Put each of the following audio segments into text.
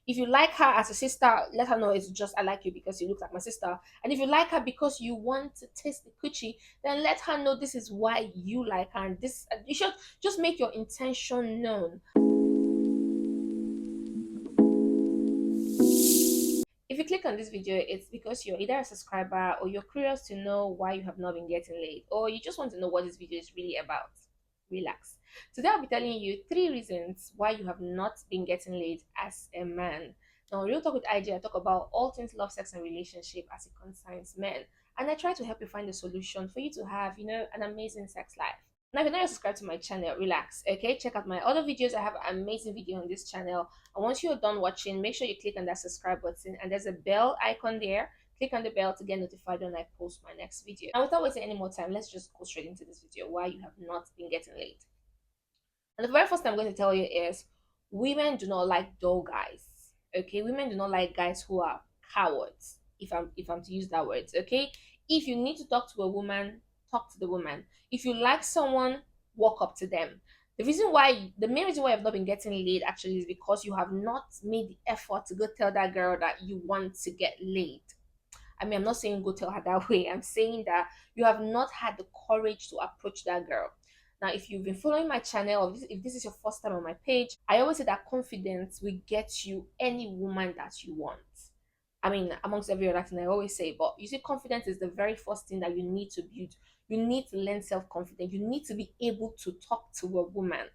If you like her as a sister, let her know it's just I like you because you look like my sister. And if you like her because you want to taste the coochie, then let her know this is why you like her. And this you should just make your intention known. If you click on this video, it's because you're either a subscriber or you're curious to know why you have not been getting laid, or you just want to know what this video is really about. Relax. Today I'll be telling you 3 reasons why you have not been getting laid as a man. Now, Real Talk with Ijay, I talk about all things love, sex, and relationship as it concerns men, and I try to help you find a solution for you to have, an amazing sex life. Now, if you're not subscribed to my channel, relax. Okay, check out my other videos. I have an amazing video on this channel. And once you're done watching, make sure you click on that subscribe button and there's a bell icon there. Click on the bell to get notified when I post my next video. And without wasting any more time, let's just go straight into this video. Why you have not been getting laid. And the very first thing I'm going to tell you is women do not like dull guys. Okay, women do not like guys who are cowards. If I'm to use that word, okay. If you need to talk to a woman, talk to the woman. If you like someone, walk up to them. The main reason why I've not been getting laid actually is because you have not made the effort to go tell that girl that you want to get laid. I mean, I'm not saying go tell her that way. I'm saying that you have not had the courage to approach that girl. Now, if you've been following my channel, or if this is your first time on my page, I always say that confidence will get you any woman that you want. I mean, amongst every other thing, I always say, but you see, confidence is the very first thing that you need to build. You need to learn self confidence. You need to be able to talk to a woman.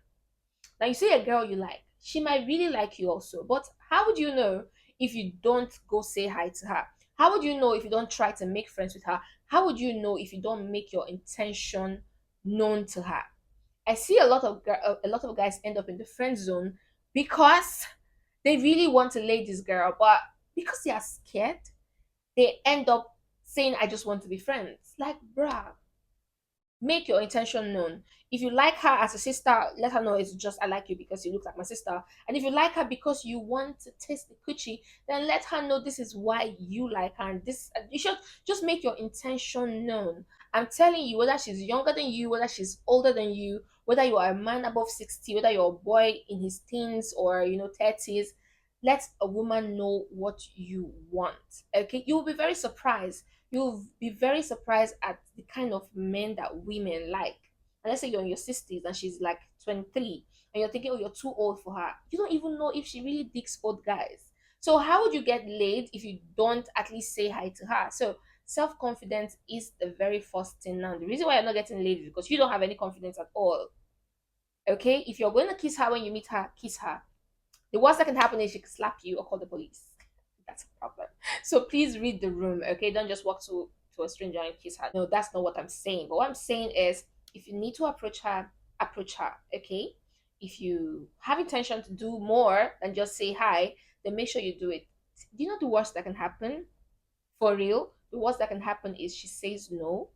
Now, you see a girl you like, she might really like you also, but how would you know if you don't go say hi to her? How would you know if you don't try to make friends with her? How would you know if you don't make your intention known to her? I see a lot of guys end up in the friend zone because they really want to lay this girl, but because they are scared, they end up saying, "I just want to be friends." Like, bruh, make your intention known. If you like her as a sister, let her know it's just I like you because you look like my sister. And if you like her because you want to taste the coochie, then let her know this is why you like her. And this you should just make your intention known. I'm telling you, whether she's younger than you, whether she's older than you, whether you are a man above 60, whether you're a boy in his teens or 30s, let a woman know what you want. Okay, you'll be very surprised. You'll be very surprised at the kind of men that women like. And let's say you're in your 60s and she's like 23 and you're thinking, oh, you're too old for her. You don't even know if she really digs old guys. So how would you get laid if you don't at least say hi to her? So self-confidence is the very first thing. Now, the reason why you're not getting laid is because you don't have any confidence at all. Okay, if you're going to kiss her when you meet her, kiss her. The worst that can happen is she can slap you or call the police. That's a problem. So please read the room, okay? Don't just walk to a stranger and kiss her. No, that's not what I'm saying. But what I'm saying is, if you need to approach her, okay? If you have intention to do more than just say hi, then make sure you do it. Do you know the worst that can happen? For real, the worst that can happen is she says no,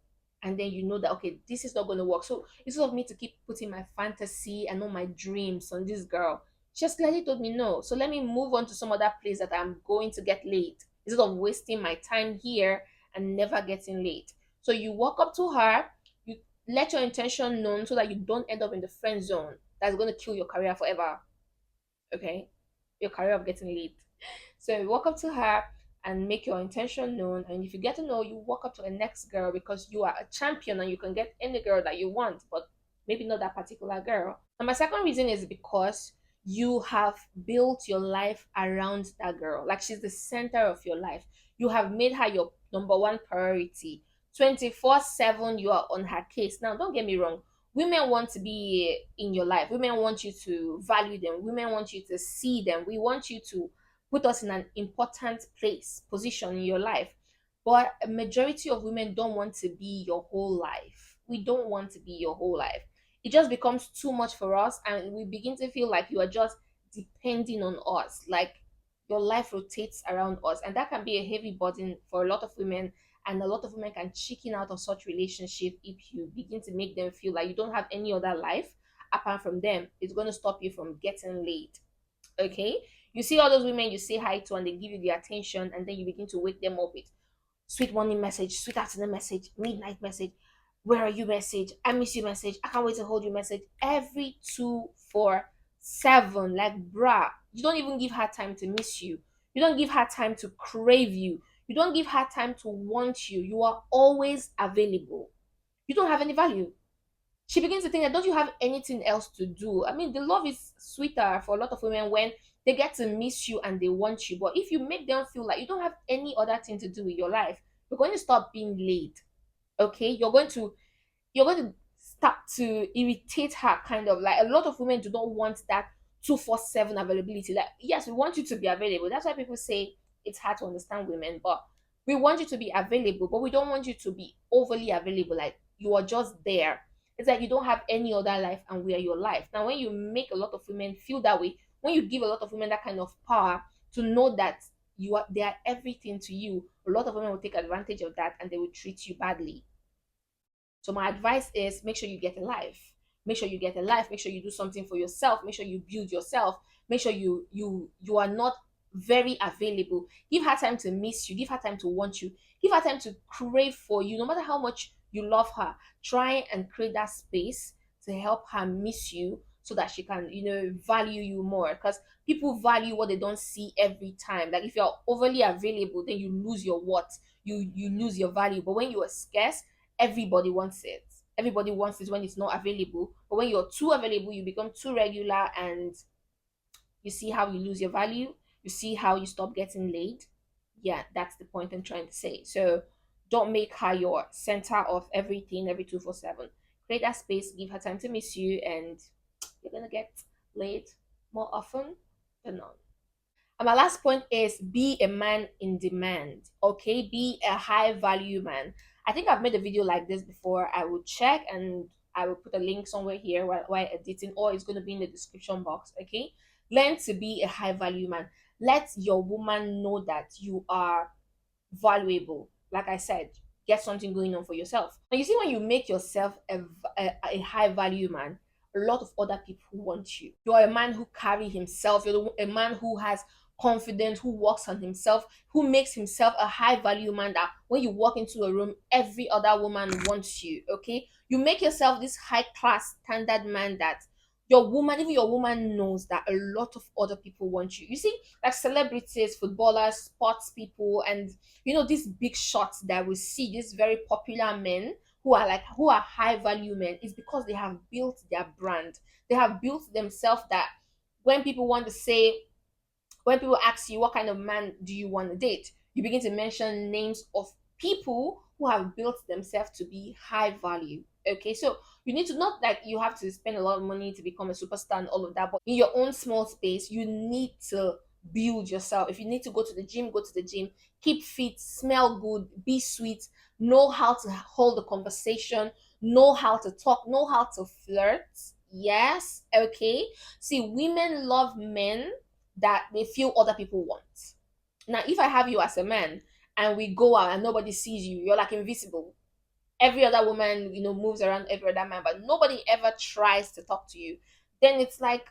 and then you know that okay, this is not going to work. So instead of me to keep putting my fantasy and all my dreams on this girl, she just clearly told me no. So let me move on to some other place that I'm going to get laid instead of wasting my time here and never getting laid. So you walk up to her, you let your intention known so that you don't end up in the friend zone. That's going to kill your career forever. Okay, your career of getting laid. So you walk up to her and make your intention known. And if you get to know, you walk up to a next girl because you are a champion and you can get any girl that you want, but maybe not that particular girl. And my second reason is because you have built your life around that girl. Like she's the center of your life. You have made her your number one priority. 24/7, you are on her case. Now, don't get me wrong. Women want to be in your life. Women want you to value them. Women want you to see them. We want you to put us in an important position in your life. But a majority of women don't want to be your whole life. We don't want to be your whole life. It just becomes too much for us, and we begin to feel like you are just depending on us. Like your life rotates around us, and that can be a heavy burden for a lot of women. And a lot of women can chicken out of such relationship if you begin to make them feel like you don't have any other life apart from them. It's going to stop you from getting laid. Okay, you see all those women you say hi to and they give you the attention, and then you begin to wake them up with sweet morning message, sweet afternoon message, midnight message, where are you message, I miss you message, I can't wait to hold you message, every 2 4 7, like bruh, you don't even give her time to miss you. You don't give her time to crave you. You don't give her time to want you. You are always available. You don't have any value. She begins to think that, don't you have anything else to do? I mean, the love is sweeter for a lot of women when they get to miss you and they want you. But if you make them feel like you don't have any other thing to do with your life, you're going to stop being late. Okay, you're going to start to irritate her, kind of like a lot of women do not want that 247 availability. Like, yes, we want you to be available. That's why people say it's hard to understand women, but we want you to be available, but we don't want you to be overly available. Like, you are just there. It's like you don't have any other life and we are your life. Now, when you make a lot of women feel that way, when you give a lot of women that kind of power to know that they are everything to you, a lot of women will take advantage of that and they will treat you badly. So my advice is, make sure you get a life. Make sure you get a life. Make sure you do something for yourself. Make sure you build yourself. Make sure you are not very available. Give her time to miss you. Give her time to want you. Give her time to crave for you. No matter how much you love her, try and create that space to help her miss you so that she can, value you more. Because people value what they don't see every time. Like, if you're overly available, then you lose your worth. You lose your value. But when you are scarce, everybody wants it. Everybody wants it when it's not available. But when you're too available, you become too regular, and you see how you lose your value. You see how you stop getting laid. Yeah, that's the point I'm trying to say. So don't make her your center of everything every 247. Create that space, give her time to miss you, and you're gonna get laid more often than not. And my last point is, be a man in demand. Okay, be a high value man. I think I've made a video like this before. I will check and I will put a link somewhere here while editing, or it's going to be in the description box. Okay, learn to be a high value man. Let your woman know that you are valuable. Like I said, get something going on for yourself. And you see, when you make yourself a high value man, a lot of other people want you. You're a man who carry himself. A man who has confidence, who works on himself, who makes himself a high value man, that when you walk into a room, every other woman wants you. Okay, you make yourself this high class standard man that even your woman knows that a lot of other people want you. You see, like celebrities, footballers, sports people, and these big shots that we see, these very popular men who are high value men, is because they have built their brand. They have built themselves, that when people want to say, when people ask you what kind of man do you want to date, you begin to mention names of people who have built themselves to be high value. Okay, so you need to, not that you have to spend a lot of money to become a superstar and all of that, but in your own small space, you need to build yourself. If you need to go to the gym, go to the gym. Keep fit, smell good, be sweet, know how to hold a conversation, know how to talk, know how to flirt. Yes, okay. See, women love men that they feel other people want. Now, if I have you as a man and we go out and nobody sees you, you're like invisible. Every other woman, moves around every other man, but nobody ever tries to talk to you. Then it's like,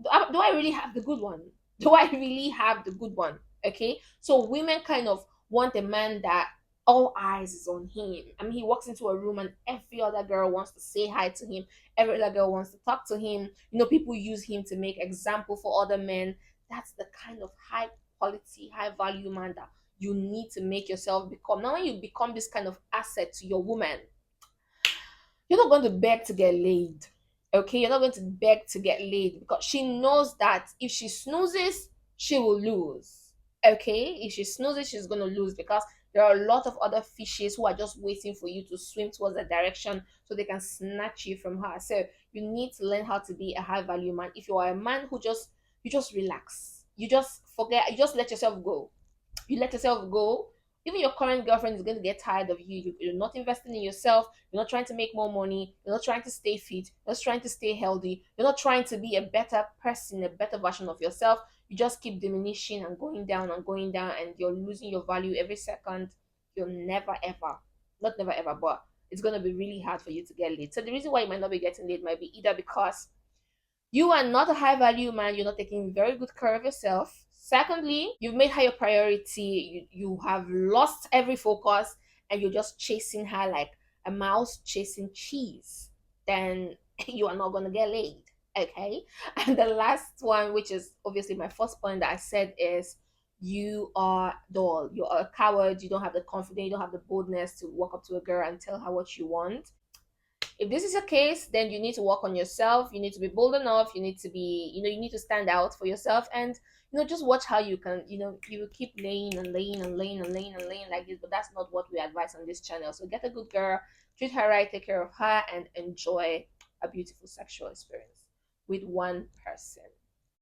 do I really have the good one? Do I really have the good one? Okay. So women kind of want a man that all eyes is on him. I mean, he walks into a room and every other girl wants to say hi to him. Every other girl wants to talk to him. People use him to make example for other men. That's the kind of high quality, high value man that you need to make yourself become. Now, when you become this kind of asset to your woman, you're not going to beg to get laid. Okay, you're not going to beg to get laid, because she knows that if she snoozes, she will lose. Okay, if she snoozes, she's going to lose, because there are a lot of other fishes who are just waiting for you to swim towards the direction so they can snatch you from her. So you need to learn how to be a high value man. If you are a man who just relax, you just forget, you just let yourself go, you let yourself go. Even your current girlfriend is going to get tired of you. You're not investing in yourself. You're not trying to make more money. You're not trying to stay fit. You're not trying to stay healthy. You're not trying to be a better person, a better version of yourself. You just keep diminishing and going down, and you're losing your value every second. You'll never ever, not never ever, but it's going to be really hard for you to get laid. So the reason why you might not be getting laid might be either because you are not a high value man, you're not taking very good care of yourself. Secondly, you've made her your priority, you have lost every focus, and you're just chasing her like a mouse chasing cheese. Then you are not going to get laid. Okay. And the last one, which is obviously my first point that I said, is you are dull. You are a coward. You don't have the confidence. You don't have the boldness to walk up to a girl and tell her what you want. If this is a case, then you need to work on yourself. You need to be bold enough. You need to be, you need to stand out for yourself, and just watch how you can, you keep laying and laying and laying and laying and laying like this. But that's not what we advise on this channel. So get a good girl, treat her right, take care of her, and enjoy a beautiful sexual experience with one person.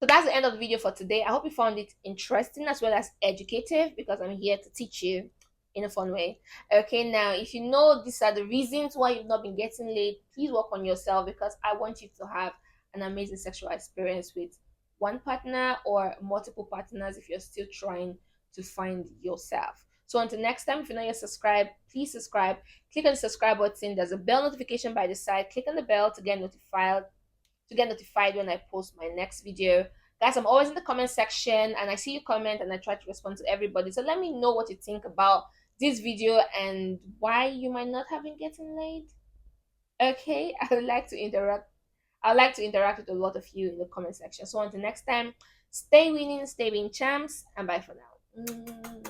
So that's the end of the video for today. I hope you found it interesting as well as educative, because I'm here to teach you in a fun way. Okay, now if you know these are the reasons why you've not been getting laid, please work on yourself, because I want you to have an amazing sexual experience with one partner or multiple partners if you're still trying to find yourself. So until next time, if you're not yet subscribed, please subscribe. Click on the subscribe button. There's a bell notification by the side. Click on the bell to get notified when I post my next video. Guys, I'm always in the comment section and I see you comment and I try to respond to everybody. So let me know what you think about this video and why you might not have been getting laid. Okay, I would like to interact. I'd like to interact with a lot of you in the comment section. So until next time, stay winning, stay being champs, and bye for now.